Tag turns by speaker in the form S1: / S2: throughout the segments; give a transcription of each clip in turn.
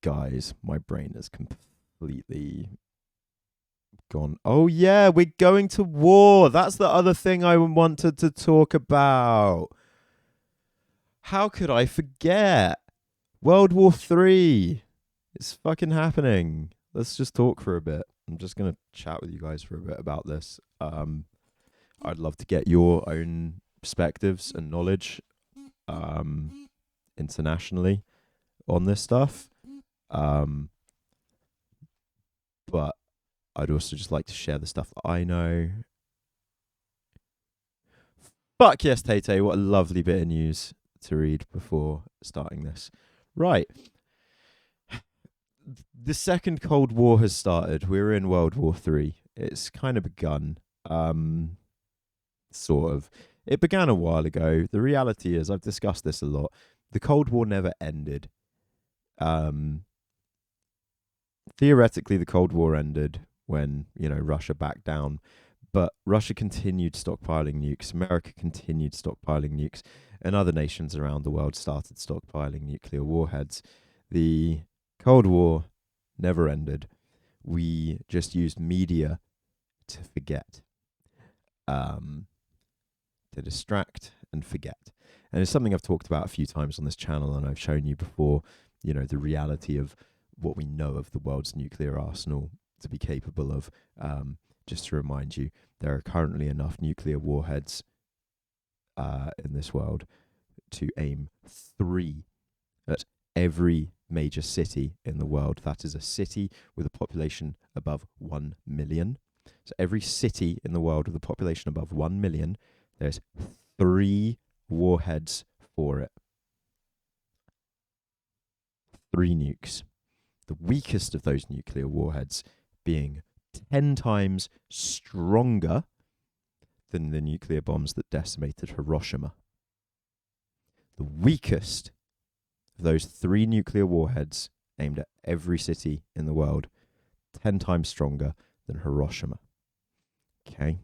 S1: Guys, my brain is completely gone. Oh, yeah, we're going to war. That's the other thing I wanted to talk about. How could I forget? World War Three. It's fucking happening. Let's just talk for a bit. I'm just gonna chat with you guys for a bit about this. I'd love to get your own perspectives and knowledge internationally on this stuff. Um, but I'd also just like to share the stuff that I know. Fuck yes, Tay Tay. What a lovely bit of news to read before starting this. Right. The second Cold War has started. We're in World War Three. It's kind of begun. Sort of. It began a while ago. The reality is, I've discussed this a lot. The Cold War never ended. Theoretically, the Cold War ended when Russia backed down, but Russia continued stockpiling nukes. America continued stockpiling nukes, and other nations around the world started stockpiling nuclear warheads. The Cold War never ended. We just used media to forget, to distract and forget. And it's something I've talked about a few times on this channel, and I've shown you before, the reality of what we know of the world's nuclear arsenal to be capable of. Just to remind you, there are currently enough nuclear warheads in this world to aim 3 at every major city in the world. That is a city with a population above 1 million. So every city in the world with a population above 1 million, there's 3 warheads for it. 3 nukes. The weakest of those nuclear warheads being 10 times stronger than the nuclear bombs that decimated Hiroshima. The weakest of those 3 nuclear warheads aimed at every city in the world, 10 times stronger than Hiroshima. Okay?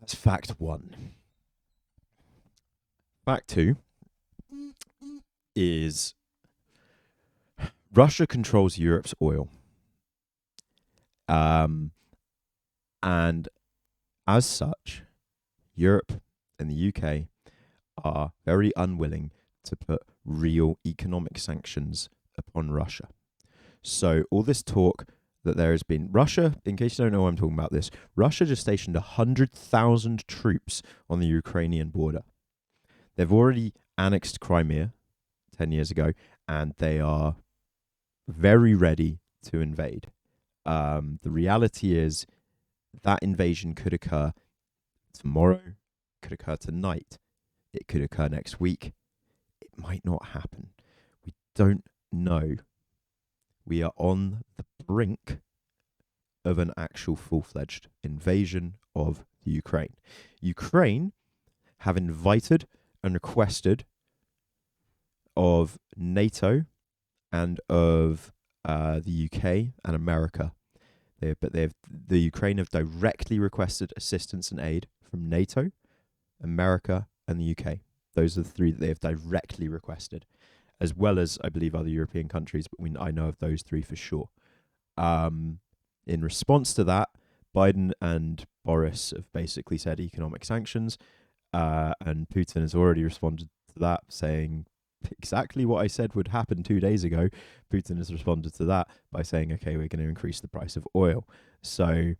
S1: That's fact 1. Fact 2 is Russia controls Europe's oil. And as such, Europe and the UK are very unwilling to put real economic sanctions upon Russia. So all this talk that there has been, Russia, in case you don't know why I'm talking about this, Russia just stationed 100,000 troops on the Ukrainian border. They've already annexed Crimea 10 years ago, and they are very ready to invade. The reality is that invasion could occur tomorrow, could occur tonight, it could occur next week. It might not happen. We don't know. We are on the brink of an actual full-fledged invasion of the Ukraine. Ukraine have invited and requested of NATO and of the UK and America. The Ukraine have directly requested assistance and aid from NATO, America, and the UK. Those are the 3 that they have directly requested, as well as, I believe, other European countries, but I know of those 3 for sure. In response to that, Biden and Boris have basically said economic sanctions, and Putin has already responded to that, saying exactly what I said would happen 2 days ago. Putin has responded to that by saying, okay, we're going to increase the price of oil. So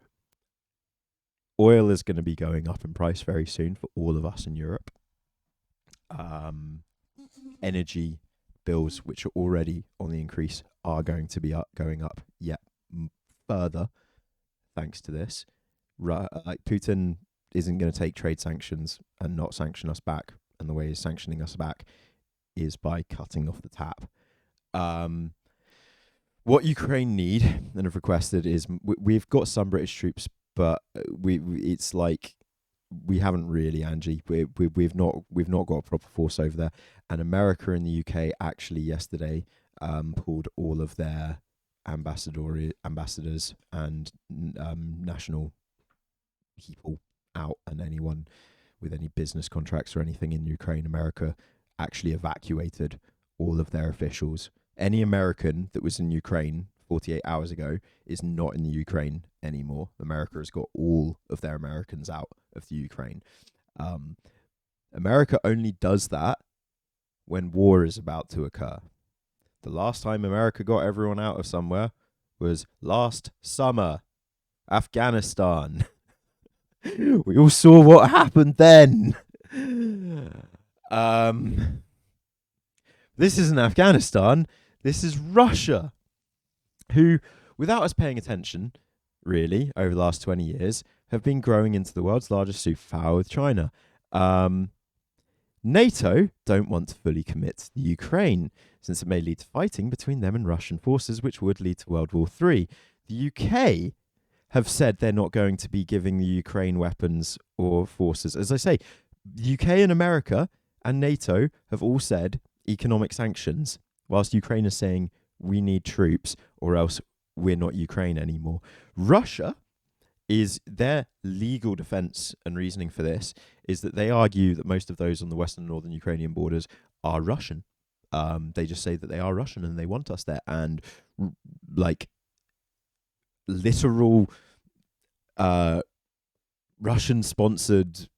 S1: oil is going to be going up in price very soon for all of us in Europe. Energy bills, which are already on the increase, are going to be going up yet further thanks to this. Putin isn't going to take trade sanctions and not sanction us back, and the way he's sanctioning us back is by cutting off the tap. What Ukraine need and have requested is we've got some British troops, but it's like we haven't really, Angie. We've not got a proper force over there. And America and the UK actually yesterday pulled all of their ambassadors and national people out, and anyone with any business contracts or anything in Ukraine. America actually evacuated all of their officials Any American that was in Ukraine 48 hours ago is not in the Ukraine anymore. America has got all of their Americans out of the Ukraine. Um, America only does that when war is about to occur. The last time America got everyone out of somewhere was last summer, Afghanistan. We all saw what happened then. This isn't Afghanistan. This is Russia, who, without us paying attention, really, over the last 20 years, have been growing into the world's largest superpower with China. NATO don't want to fully commit to the Ukraine, since it may lead to fighting between them and Russian forces, which would lead to World War III. The UK have said they're not going to be giving the Ukraine weapons or forces. As I say, the UK and America and NATO have all said economic sanctions, whilst Ukraine is saying we need troops or else we're not Ukraine anymore. Russia is their legal defense and reasoning for this is that they argue that most of those on the western and northern Ukrainian borders are Russian. They just say that they are Russian and they want us there. And like literal Russian-sponsored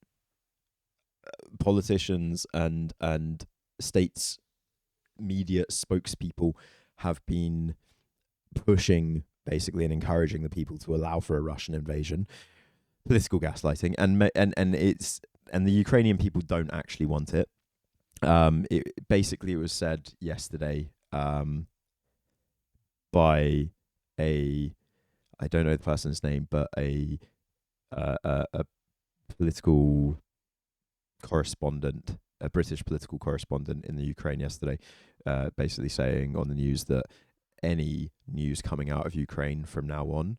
S1: politicians and states media spokespeople have been pushing basically and encouraging the people to allow for a Russian invasion, political gaslighting, and the Ukrainian people don't actually want it. It was said yesterday by I don't know the person's name, but a political correspondent, a British political correspondent in the Ukraine yesterday, basically saying on the news that any news coming out of Ukraine from now on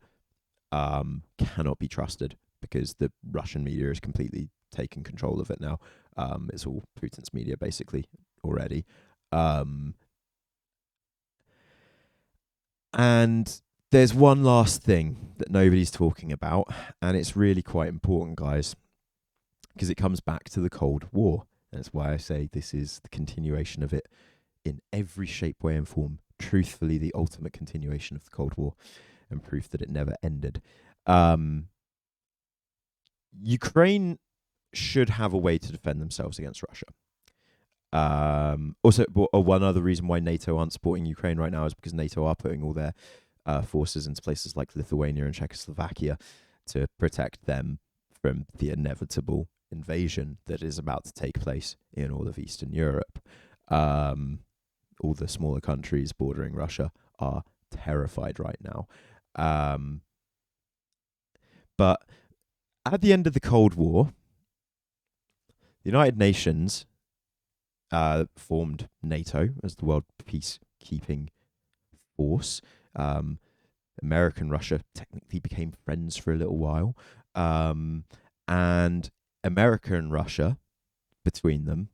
S1: cannot be trusted because the Russian media has completely taken control of it now. It's all Putin's media basically already. And there's one last thing that nobody's talking about, and it's really quite important, guys, because it comes back to the Cold War. And that's why I say this is the continuation of it in every shape, way, and form. Truthfully, the ultimate continuation of the Cold War and proof that it never ended. Ukraine should have a way to defend themselves against Russia. Also, one other reason why NATO aren't supporting Ukraine right now is because NATO are putting all their forces into places like Lithuania and Czechoslovakia to protect them from the inevitable invasion that is about to take place in all of Eastern Europe. All the smaller countries bordering Russia are terrified right now. But at the end of the Cold War, the United Nations formed NATO as the world peacekeeping force. America and Russia technically became friends for a little while. And America and Russia, between them,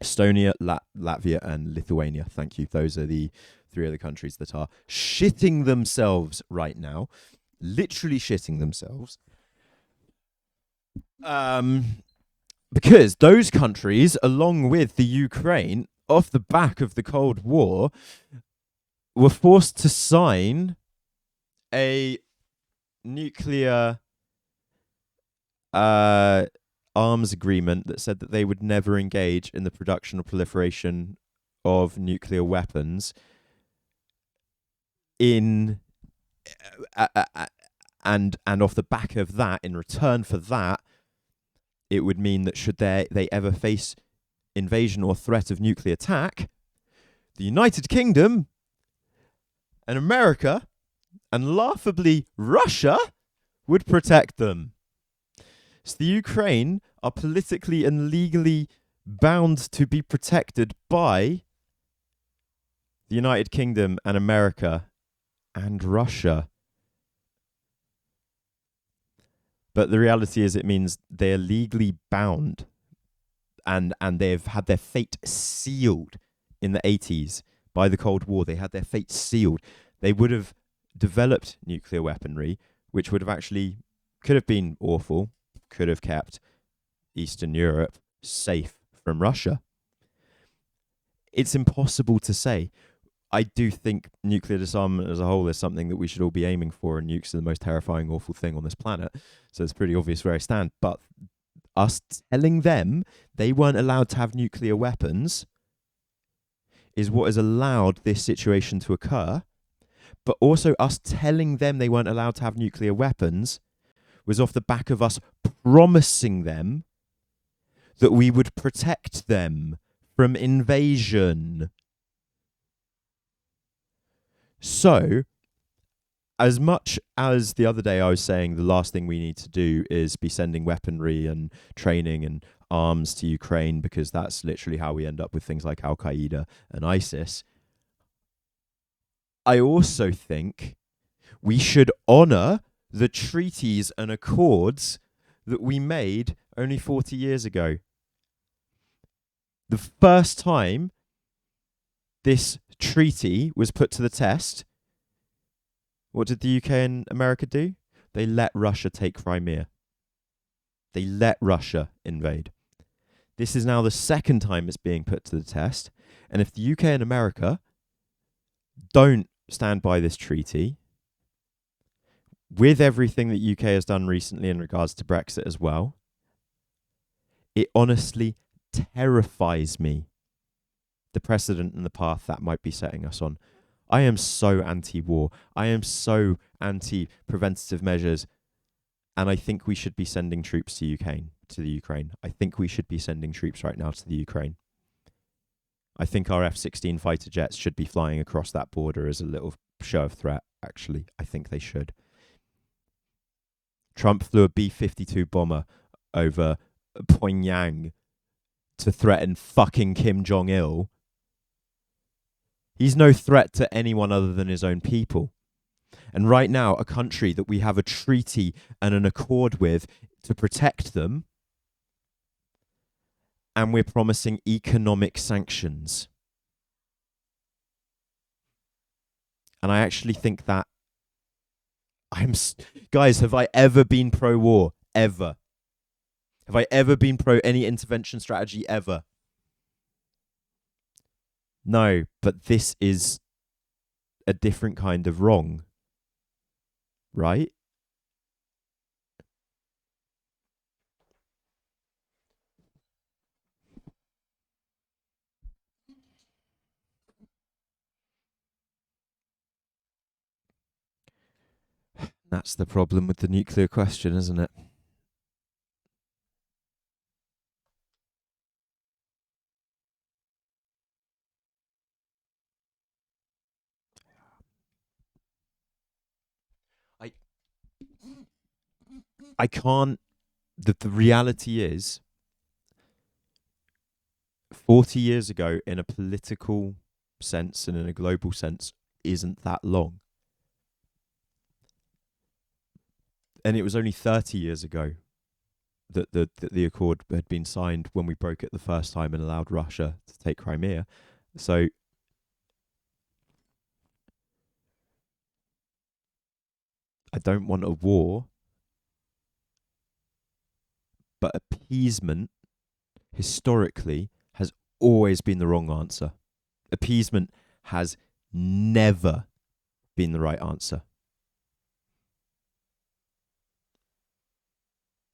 S1: Estonia, Latvia, and Lithuania. Thank you. Those are the three other countries that are shitting themselves right now. Literally shitting themselves. Because those countries, along with the Ukraine, off the back of the Cold War, were forced to sign a nuclear arms agreement that said that they would never engage in the production or proliferation of nuclear weapons and off the back of that, in return for that, it would mean that should they ever face invasion or threat of nuclear attack, the United Kingdom and America and laughably Russia would protect them. So the Ukraine are politically and legally bound to be protected by the United Kingdom and America and Russia. But the reality is it means they're legally bound and they've had their fate sealed in the 80s by the Cold War. They had their fate sealed. They would have developed nuclear weaponry, which would have actually, could have been awful, could have kept Eastern Europe safe from Russia. It's impossible to say. I do think nuclear disarmament as a whole is something that we should all be aiming for, and nukes are the most terrifying, awful thing on this planet. So it's pretty obvious where I stand. But us telling them they weren't allowed to have nuclear weapons is what has allowed this situation to occur. But also, us telling them they weren't allowed to have nuclear weapons was off the back of us promising them that we would protect them from invasion. So, as much as the other day I was saying the last thing we need to do is be sending weaponry and training and arms to Ukraine, because that's literally how we end up with things like Al Qaeda and ISIS, I also think we should honour the treaties and accords that we made only 40 years ago. The first time this treaty was put to the test, what did the UK and America do? They let Russia take Crimea. They let Russia invade. This is now the second time it's being put to the test. And if the UK and America don't stand by this treaty, with everything that UK has done recently in regards to Brexit as well, it honestly terrifies me, the precedent and the path that might be setting us on. I am so anti-war. I am so anti-preventative measures. And I think we should be sending troops to the Ukraine. I think we should be sending troops right now to the Ukraine. I think our F-16 fighter jets should be flying across that border as a little show of threat, actually. I think they should. Trump flew a B-52 bomber over Pyongyang to threaten fucking Kim Jong-il. He's no threat to anyone other than his own people. And right now, a country that we have a treaty and an accord with to protect them, and we're promising economic sanctions. And I actually think that guys, have I ever been pro-war? Ever? Have I ever been pro any intervention strategy? Ever? No, but this is a different kind of wrong, right? That's the problem with the nuclear question, isn't it? I can't. The reality is, 40 years ago, in a political sense and in a global sense, isn't that long. And it was only 30 years ago that the accord had been signed when we broke it the first time and allowed Russia to take Crimea. So I don't want a war, but appeasement historically has always been the wrong answer. Appeasement has never been the right answer.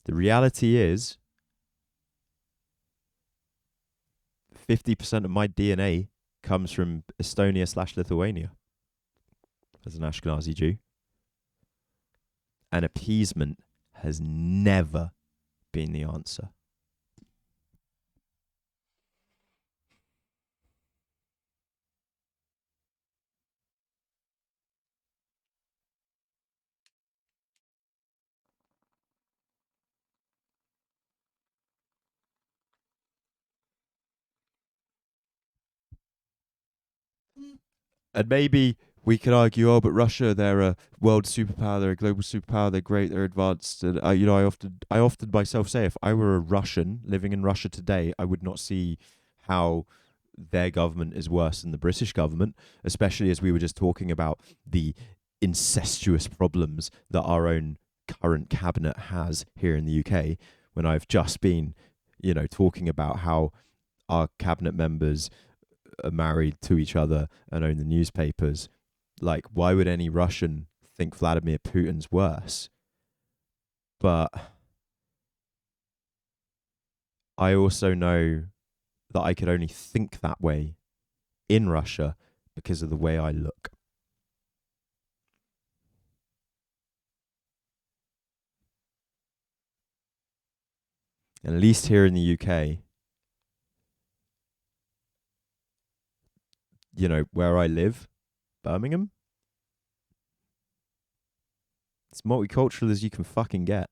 S1: The reality is 50% of my DNA comes from Estonia/Lithuania as an Ashkenazi Jew. And appeasement has never been the answer. And maybe we could argue, oh, but Russia, they're a world superpower, they're a global superpower, they're great, they're advanced. And I often myself say, if I were a Russian living in Russia today, I would not see how their government is worse than the British government, especially as we were just talking about the incestuous problems that our own current cabinet has here in the UK. When I've just been, talking about how our cabinet members are married to each other and own the newspapers. Like, why would any Russian think Vladimir Putin's worse? But I also know that I could only think that way in Russia because of the way I look. And at least here in the UK, you know, where I live, Birmingham, it's multicultural as you can fucking get.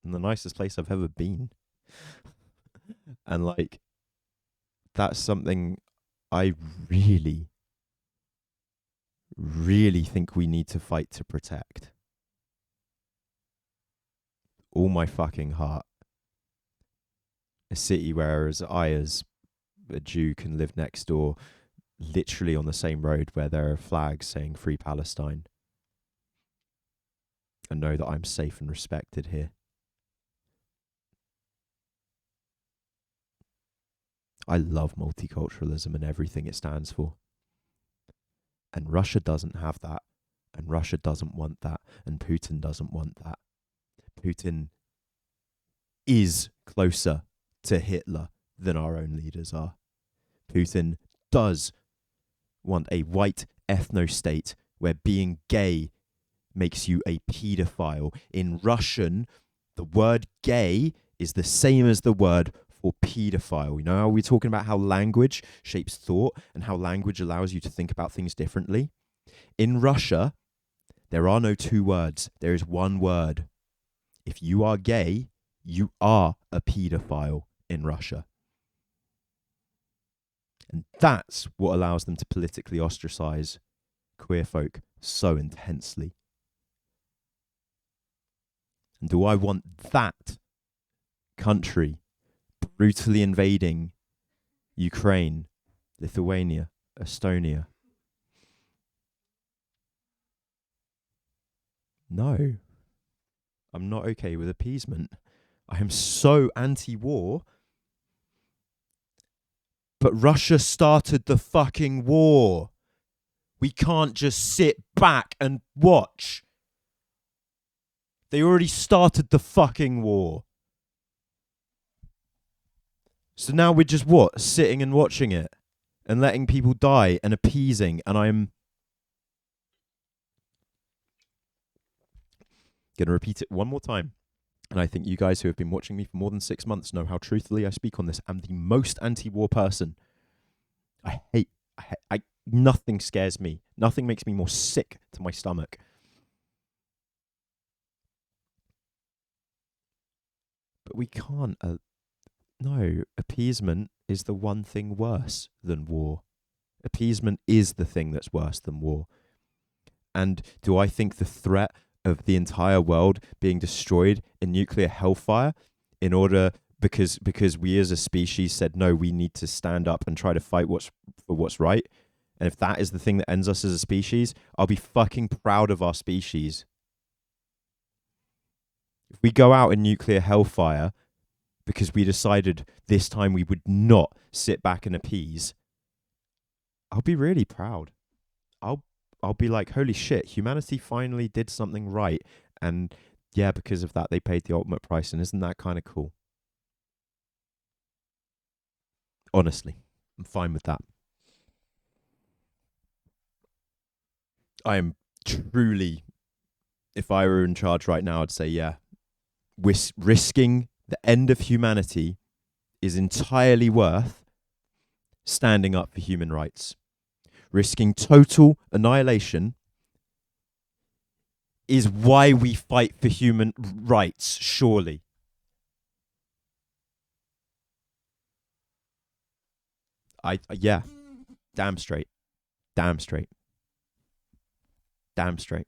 S1: And the nicest place I've ever been. And like, that's something I really, really think we need to fight to protect. All my fucking heart. A city where I, as a Jew, can live next door, literally on the same road where there are flags saying Free Palestine, and know that I'm safe and respected here. I love multiculturalism and everything it stands for. And Russia doesn't have that. And Russia doesn't want that. And Putin doesn't want that. Putin is closer to Hitler than our own leaders are. Putin does want a white ethno-state where being gay makes you a paedophile. In Russian, the word gay is the same as the word for paedophile. You know how we're talking about how language shapes thought and how language allows you to think about things differently? In Russia, there are no two words. There is one word. If you are gay, you are a paedophile in Russia. And that's what allows them to politically ostracize queer folk so intensely. And do I want that country brutally invading Ukraine, Lithuania, Estonia? No. I'm not okay with appeasement. I am so anti-war. But Russia started the fucking war. We can't just sit back and watch. They already started the fucking war. So now we're just what? Sitting and watching it and letting people die and appeasing. And I'm going to repeat it one more time. And I think you guys who have been watching me for more than 6 months know how truthfully I speak on this. I'm the most anti-war person. Nothing scares me. Nothing makes me more sick to my stomach. But we can't. No, appeasement is the one thing worse than war. Appeasement is the thing that's worse than war. And do I think the threat of the entire world being destroyed in nuclear hellfire because we as a species said, no, we need to stand up and try to fight for what's right? And if that is the thing that ends us as a species, I'll be fucking proud of our species. If we go out in nuclear hellfire because we decided this time we would not sit back and appease, I'll be really proud. I'll be like, holy shit, humanity finally did something right. And yeah, because of that, they paid the ultimate price. And isn't that kind of cool? Honestly, I'm fine with that. I am truly, if I were in charge right now, I'd say, yeah, risking the end of humanity is entirely worth standing up for human rights. Risking total annihilation is why we fight for human rights, surely. Yeah, damn straight. Damn straight. Damn straight.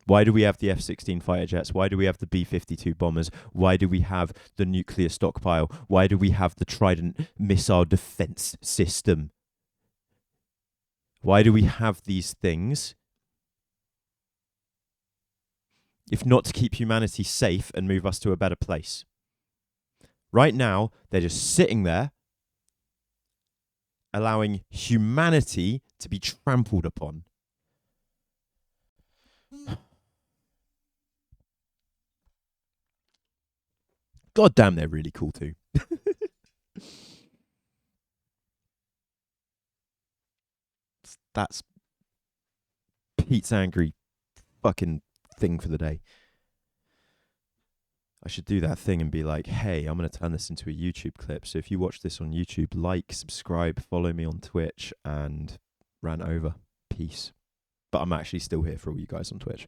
S1: Why do we have the F-16 fighter jets? Why do we have the B-52 bombers? Why do we have the nuclear stockpile? Why do we have the Trident missile defense system? Why do we have these things? If not to keep humanity safe and move us to a better place. Right now, they're just sitting there, allowing humanity to be trampled upon. God damn, they're really cool too. That's Pete's angry fucking thing for the day. I should do that thing and be like, hey, I'm going to turn this into a YouTube clip. So if you watch this on YouTube, like, subscribe, follow me on Twitch, and rant over. Peace. But I'm actually still here for all you guys on Twitch.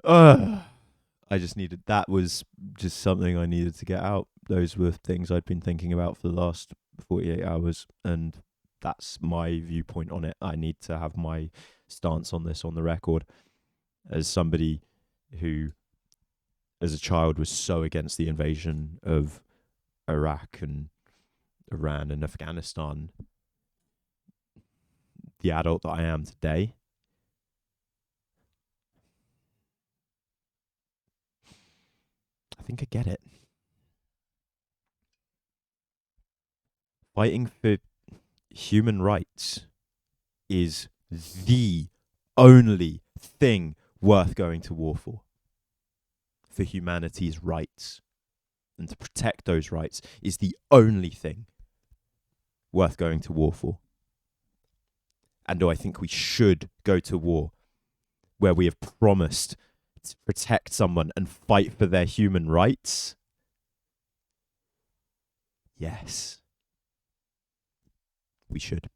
S1: I just needed, that was just something I needed to get out. Those were things I'd been thinking about for the last 48 hours. And that's my viewpoint on it. I need to have my stance on this on the record as somebody who, as a child, was so against the invasion of Iraq and Iran and Afghanistan. The adult that I am today, I think I get it. Fighting for human rights is the only thing worth going to war for humanity's rights. And to protect those rights is the only thing worth going to war for. And do I think we should go to war where we have promised to protect someone and fight for their human rights? Yes. We should.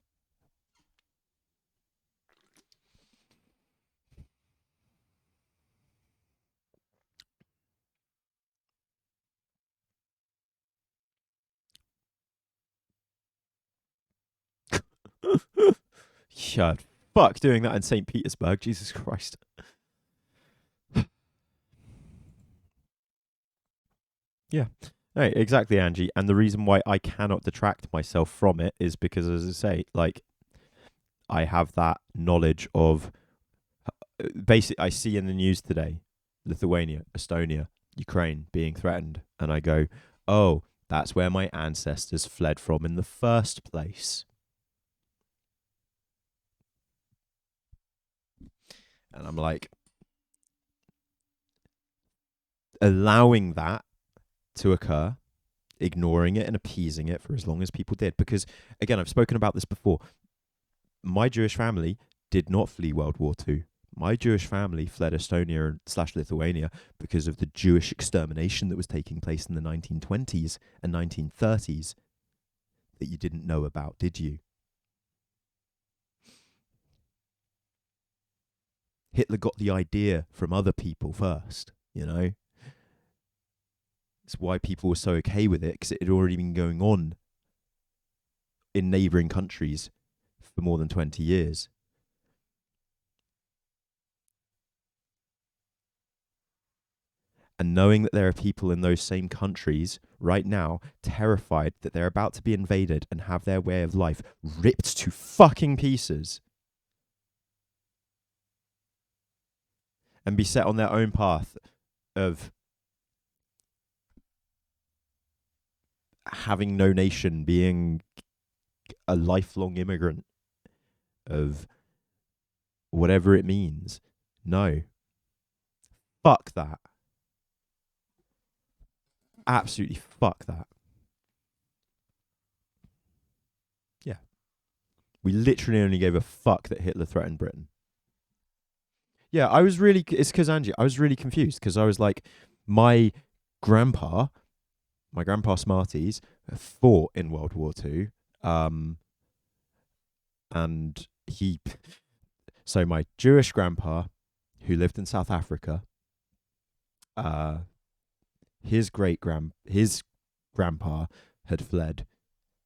S1: Yeah, fuck doing that in St. Petersburg. Jesus Christ. Yeah. Hey, exactly, Angie. And the reason why I cannot detract myself from it is because, as I say, like, I have that knowledge of basically, I see in the news today Lithuania, Estonia, Ukraine being threatened. And I go, oh, that's where my ancestors fled from in the first place. And I'm like, allowing that to occur, ignoring it and appeasing it for as long as people did. Because, again, I've spoken about this before. My Jewish family did not flee World War II. My Jewish family fled Estonia / Lithuania because of the Jewish extermination that was taking place in the 1920s and 1930s that you didn't know about, did you? Hitler got the idea from other people first, you know? It's why people were so okay with it, because it had already been going on in neighbouring countries for more than 20 years. And knowing that there are people in those same countries right now terrified that they're about to be invaded and have their way of life ripped to fucking pieces and be set on their own path of having no nation, being a lifelong immigrant, of whatever it means. No. Fuck that. Absolutely fuck that. Yeah. We literally only gave a fuck that Hitler threatened Britain. Yeah, I was really, it's because Angie, I was really confused because I was like, my grandpa, Smarties, fought in World War II. And so my Jewish grandpa, who lived in South Africa, his grandpa had fled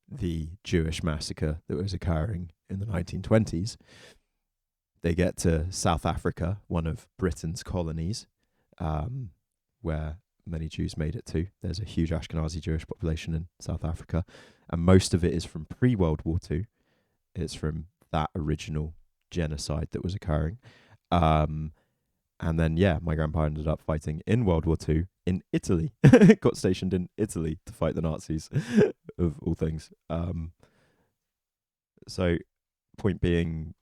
S1: the Jewish massacre that was occurring in the 1920s. They get to South Africa, one of Britain's colonies, where many Jews made it to. There's a huge Ashkenazi Jewish population in South Africa, and most of it is from pre-World War II. It's from that original genocide that was occurring. And then, yeah, my grandpa ended up fighting in World War II in Italy. Got stationed in Italy to fight the Nazis, of all things. So, point being,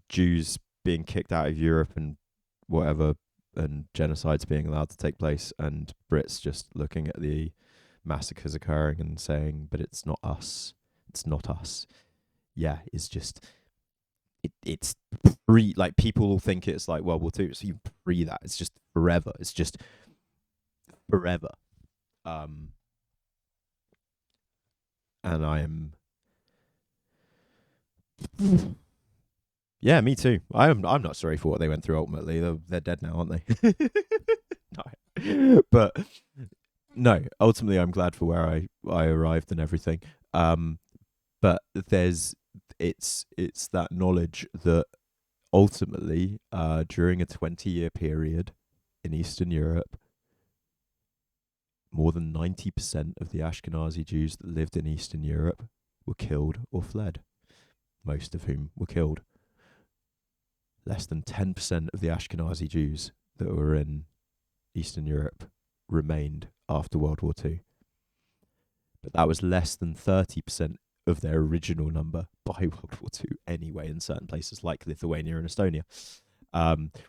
S1: Jews being kicked out of Europe and whatever, and genocides being allowed to take place, and Brits just looking at the massacres occurring and saying, but it's not us. It's not us. Yeah, it's just it's like people will think it's like World War II, so you that. It's just forever. It's just forever. And I am yeah, me too. I'm not sorry for what they went through ultimately. They're dead now, aren't they? No. But no, ultimately I'm glad for where I arrived and everything. But it's that knowledge that ultimately, during a 20-year period in Eastern Europe, more than 90% of the Ashkenazi Jews that lived in Eastern Europe were killed or fled, most of whom were killed. Less than 10% of the Ashkenazi Jews that were in Eastern Europe remained after World War II. But that was less than 30% of their original number by World War II anyway, in certain places like Lithuania and Estonia.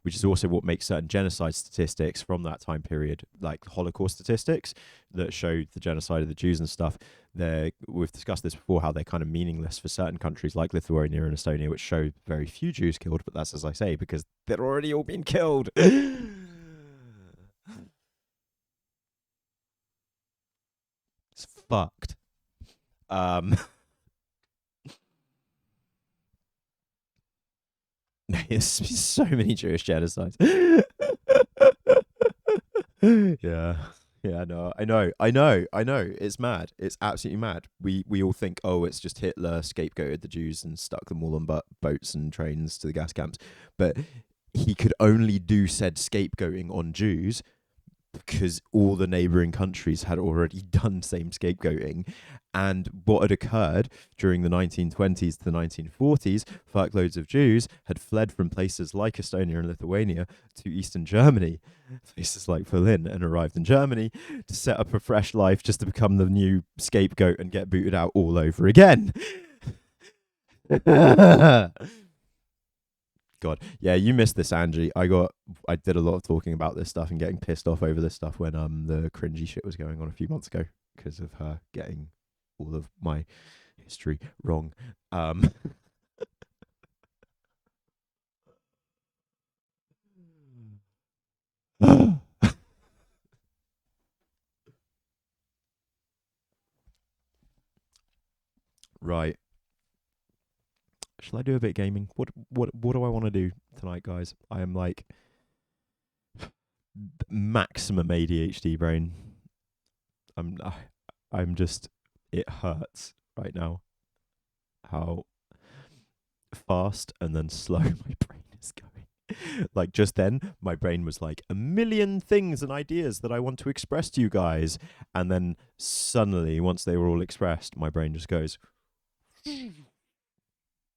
S1: Which is also what makes certain genocide statistics from that time period, like Holocaust statistics that show the genocide of the Jews and stuff. We've discussed this before, how they're kind of meaningless for certain countries like Lithuania and Estonia, which show very few Jews killed, but that's, as I say, because they're already all been killed. It's fucked. There's so many Jewish genocides. Yeah. Yeah, no, I know. It's mad. It's absolutely mad. We all think, oh, it's just Hitler scapegoated the Jews and stuck them all on boats and trains to the gas camps. But he could only do said scapegoating on Jews because all the neighboring countries had already done same scapegoating. And what had occurred during the 1920s to the 1940s, fuckloads of Jews had fled from places like Estonia and Lithuania to Eastern Germany, places like Berlin, and arrived in Germany to set up a fresh life just to become the new scapegoat and get booted out all over again. God, yeah, you missed this, Angie. I did a lot of talking about this stuff and getting pissed off over this stuff when the cringy shit was going on a few months ago because of her getting all of my history wrong. Right. Shall I do a bit of gaming? What do I want to do tonight, guys? I am like maximum ADHD brain. I'm just, it hurts right now how fast and then slow my brain is going. Like just then, my brain was like a million things and ideas that I want to express to you guys, and then suddenly, once they were all expressed, my brain just goes